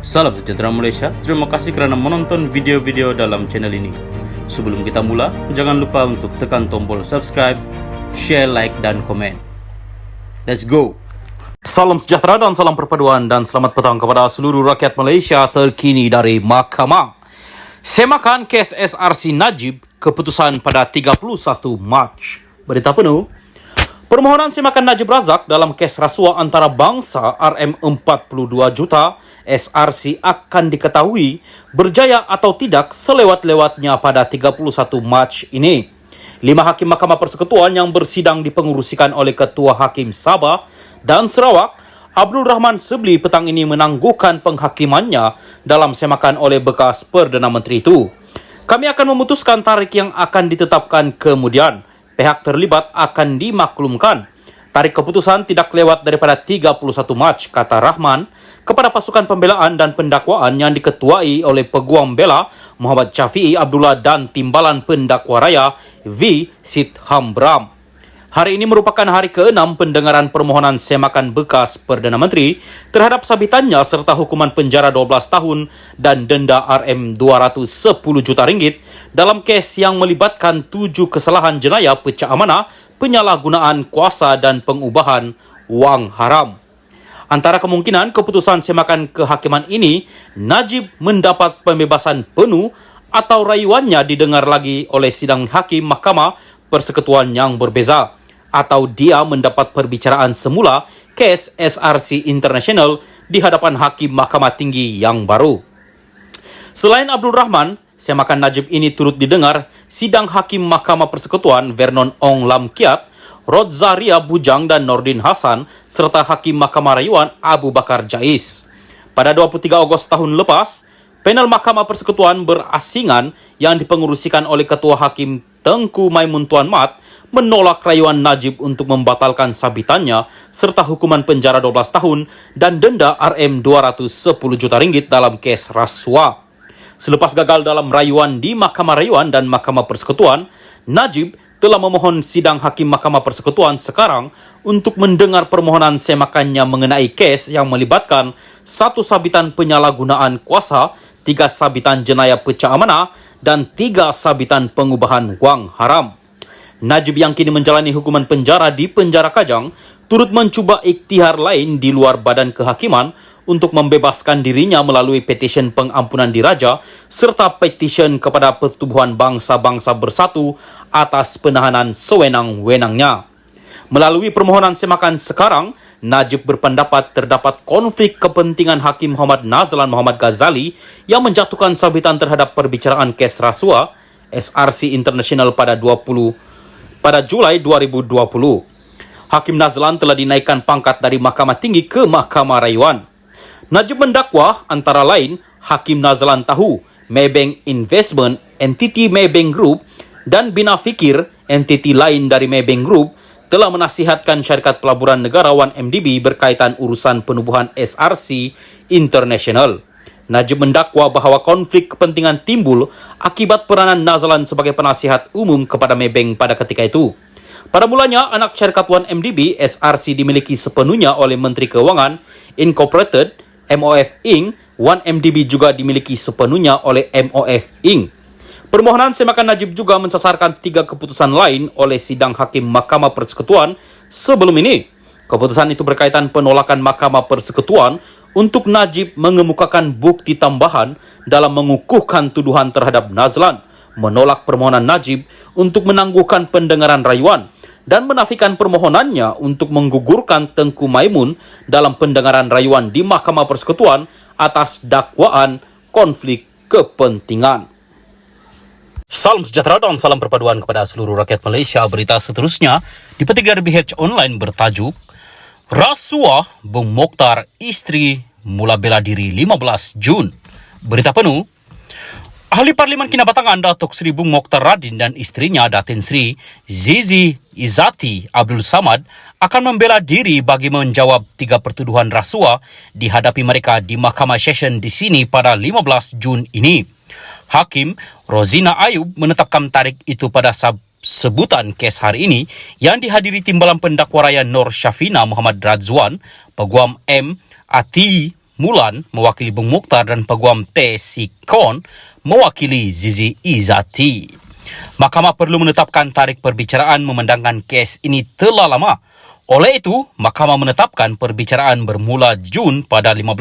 Salam sejahtera Malaysia, terima kasih kerana menonton video-video dalam channel ini. Sebelum kita mula, jangan lupa untuk tekan tombol subscribe, share, like, dan komen. Let's go! Salam sejahtera dan salam perpaduan dan selamat petang kepada seluruh rakyat Malaysia terkini dari Mahkamah. Semakan kes SRC Najib, keputusan pada 31 Mac. Berita penuh. Permohonan semakan Najib Razak dalam kes rasuah antarabangsa RM42 juta SRC akan diketahui berjaya atau tidak selewat-lewatnya pada 31 Mac ini. 5 hakim Mahkamah Persekutuan yang bersidang dipengurusikan oleh Ketua Hakim Sabah dan Sarawak, Abdul Rahman Sebli, petang ini menangguhkan penghakimannya dalam semakan oleh bekas Perdana Menteri itu. Kami akan memutuskan tarikh yang akan ditetapkan kemudian. Pihak terlibat akan dimaklumkan. Tarikh keputusan tidak lewat daripada 31 Mac, kata Rahman kepada pasukan pembelaan dan pendakwaan yang diketuai oleh Peguam Bela Muhammad Syafiee Abdullah dan Timbalan Pendakwa Raya V. Sitham Bram. Hari ini merupakan hari ke-6 pendengaran permohonan semakan bekas Perdana Menteri terhadap sabitannya serta hukuman penjara 12 tahun dan denda RM210 juta ringgit dalam kes yang melibatkan 7 kesalahan jenayah pecah amanah, penyalahgunaan kuasa dan pengubahan wang haram. Antara kemungkinan keputusan semakan kehakiman ini, Najib mendapat pembebasan penuh atau rayuannya didengar lagi oleh sidang hakim Mahkamah Persekutuan yang berbeza, atau dia mendapat perbicaraan semula kes SRC International di hadapan Hakim Mahkamah Tinggi yang baru. Selain Abdul Rahman, semakan Najib ini turut didengar sidang Hakim Mahkamah Persekutuan Vernon Ong Lam Kiat, Rod Zaria Bujang dan Nordin Hassan serta Hakim Mahkamah Rayuan Abu Bakar Jais. Pada 23 Ogos tahun lepas, panel Mahkamah Persekutuan berasingan yang dipengurusikan oleh Ketua Hakim Tengku Maimun Tuan Mat menolak rayuan Najib untuk membatalkan sabitannya serta hukuman penjara 12 tahun dan denda RM210 juta ringgit dalam kes rasuah. Selepas gagal dalam rayuan di Mahkamah Rayuan dan Mahkamah Persekutuan, Najib telah memohon sidang Hakim Mahkamah Persekutuan sekarang untuk mendengar permohonan semakannya mengenai kes yang melibatkan 1 sabitan penyalahgunaan kuasa, 3 sabitan jenayah pecah amanah dan 3 sabitan pengubahan wang haram. Najib yang kini menjalani hukuman penjara di Penjara Kajang turut mencuba iktihar lain di luar badan kehakiman untuk membebaskan dirinya melalui petisyen pengampunan diraja serta petisyen kepada Pertubuhan Bangsa-Bangsa Bersatu atas penahanan sewenang-wenangnya. Melalui permohonan semakan sekarang, Najib berpendapat terdapat konflik kepentingan Hakim Muhammad Nazlan Muhammad Ghazali yang menjatuhkan sabitan terhadap perbicaraan kes rasuah SRC International pada Julai 2020. Hakim Nazlan telah dinaikkan pangkat dari Mahkamah Tinggi ke Mahkamah Rayuan. Najib mendakwa antara lain Hakim Nazlan tahu Maybank Investment, entiti Maybank Group dan Bina Fikir, entiti lain dari Maybank Group, telah menasihatkan syarikat pelaburan negara 1MDB berkaitan urusan penubuhan SRC International. Najib mendakwa bahawa konflik kepentingan timbul akibat peranan Nazlan sebagai penasihat umum kepada Maybank pada ketika itu. Pada mulanya, anak syarikat 1MDB, SRC dimiliki sepenuhnya oleh Menteri Keuangan, Incorporated, MOF Inc. 1MDB juga dimiliki sepenuhnya oleh MOF Inc. Permohonan semakan Najib juga mensasarkan 3 keputusan lain oleh sidang Hakim Mahkamah Persekutuan sebelum ini. Keputusan itu berkaitan penolakan Mahkamah Persekutuan untuk Najib mengemukakan bukti tambahan dalam mengukuhkan tuduhan terhadap Nazlan, menolak permohonan Najib untuk menangguhkan pendengaran rayuan, dan menafikan permohonannya untuk menggugurkan Tengku Maimun dalam pendengaran rayuan di Mahkamah Persekutuan atas dakwaan konflik kepentingan. Salam sejahtera dan salam perpaduan kepada seluruh rakyat Malaysia. Berita seterusnya dipetik dari BH Online bertajuk Rasuah Bung Mokhtar isteri mula bela diri 15 Jun. Berita penuh. Ahli Parlimen Kinabatangan Datuk Seri Bung Mokhtar Radin dan isterinya Datin Sri Zizi Izzati Abdul Samad akan membela diri bagi menjawab 3 pertuduhan rasuah dihadapi mereka di Mahkamah Session di sini pada 15 Jun ini. Hakim Rozina Ayub menetapkan tarikh itu pada sebutan kes hari ini yang dihadiri Timbalan Pendakwa Raya Nur Syafina Muhammad Radzwan, Peguam M. Ati Mulan mewakili Bung Mokhtar dan Peguam Teh Sikon mewakili Zizi Izzati. Mahkamah perlu menetapkan tarikh perbicaraan memandangkan kes ini telah lama. Oleh itu, Mahkamah menetapkan perbicaraan bermula Jun pada 15,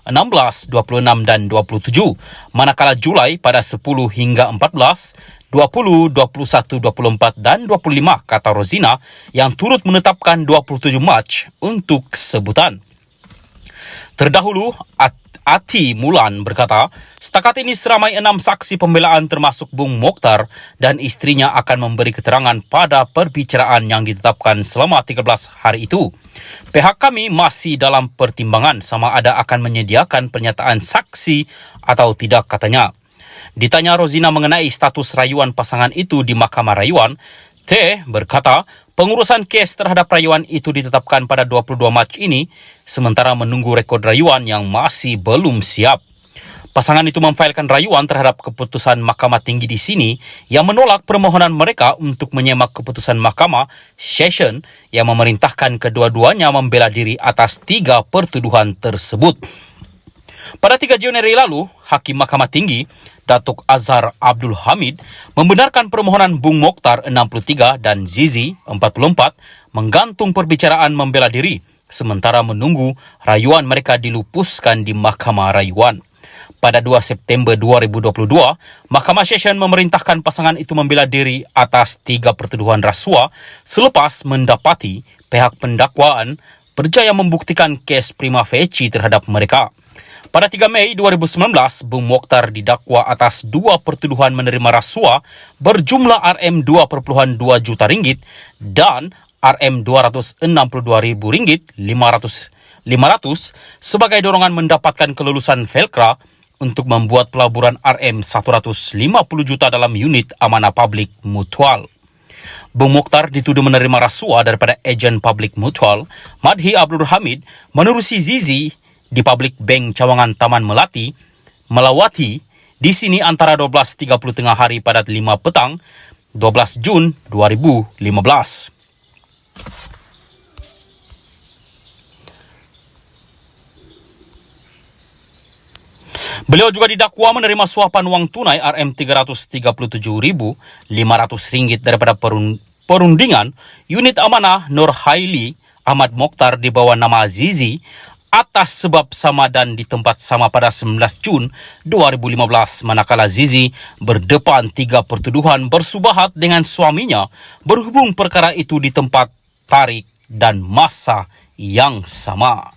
16, 26 dan 27, manakala Julai pada 10 hingga 14, 20, 21, 24 dan 25, kata Rozina yang turut menetapkan 27 Mac untuk sebutan. Terdahulu, Ati Mulan berkata, setakat ini seramai 6 saksi pembelaan termasuk Bung Mokhtar dan istrinya akan memberi keterangan pada perbicaraan yang ditetapkan selama 13 hari itu. Pihak kami masih dalam pertimbangan sama ada akan menyediakan pernyataan saksi atau tidak, katanya. Ditanya Rozina mengenai status rayuan pasangan itu di Mahkamah Rayuan, Teh berkata, pengurusan kes terhadap rayuan itu ditetapkan pada 22 Mac ini, sementara menunggu rekod rayuan yang masih belum siap. Pasangan itu memfailkan rayuan terhadap keputusan Mahkamah Tinggi di sini yang menolak permohonan mereka untuk menyemak keputusan Mahkamah Session yang memerintahkan kedua-duanya membela diri atas 3 pertuduhan tersebut. Pada 3 Januari lalu, Hakim Mahkamah Tinggi, Datuk Azhar Abdul Hamid, membenarkan permohonan Bung Mokhtar 63 dan Zizi 44 menggantung perbicaraan membela diri, sementara menunggu rayuan mereka dilupuskan di Mahkamah Rayuan. Pada 2 September 2022, Mahkamah Session memerintahkan pasangan itu membela diri atas 3 pertuduhan rasuah selepas mendapati pihak pendakwaan berjaya membuktikan kes prima facie terhadap mereka. Pada 3 Mei 2019, Bung Mokhtar didakwa atas 2 pertuduhan menerima rasuah berjumlah Rm2,2 juta ringgit dan Rm262.500 sebagai dorongan mendapatkan kelulusan Velcra untuk membuat pelaburan Rm150 juta dalam unit amanah publik mutual. Bung Mokhtar dituduh menerima rasuah daripada ejen publik mutual Madhi Abdul Hamid menerusi Zizi di Public Bank Cawangan Taman Melawati di sini antara 12.30 tengah hari pada 5 petang 12 Jun 2015. Beliau juga didakwa menerima suapan wang tunai Rm337.500 daripada perundingan unit amanah Nur Haili Ahmad Mokhtar di bawah nama Zizi atas sebab sama dan di tempat sama pada 19 Jun 2015, manakala Zizi berdepan 3 pertuduhan bersubahat dengan suaminya berhubung perkara itu di tempat, tarikh dan masa yang sama.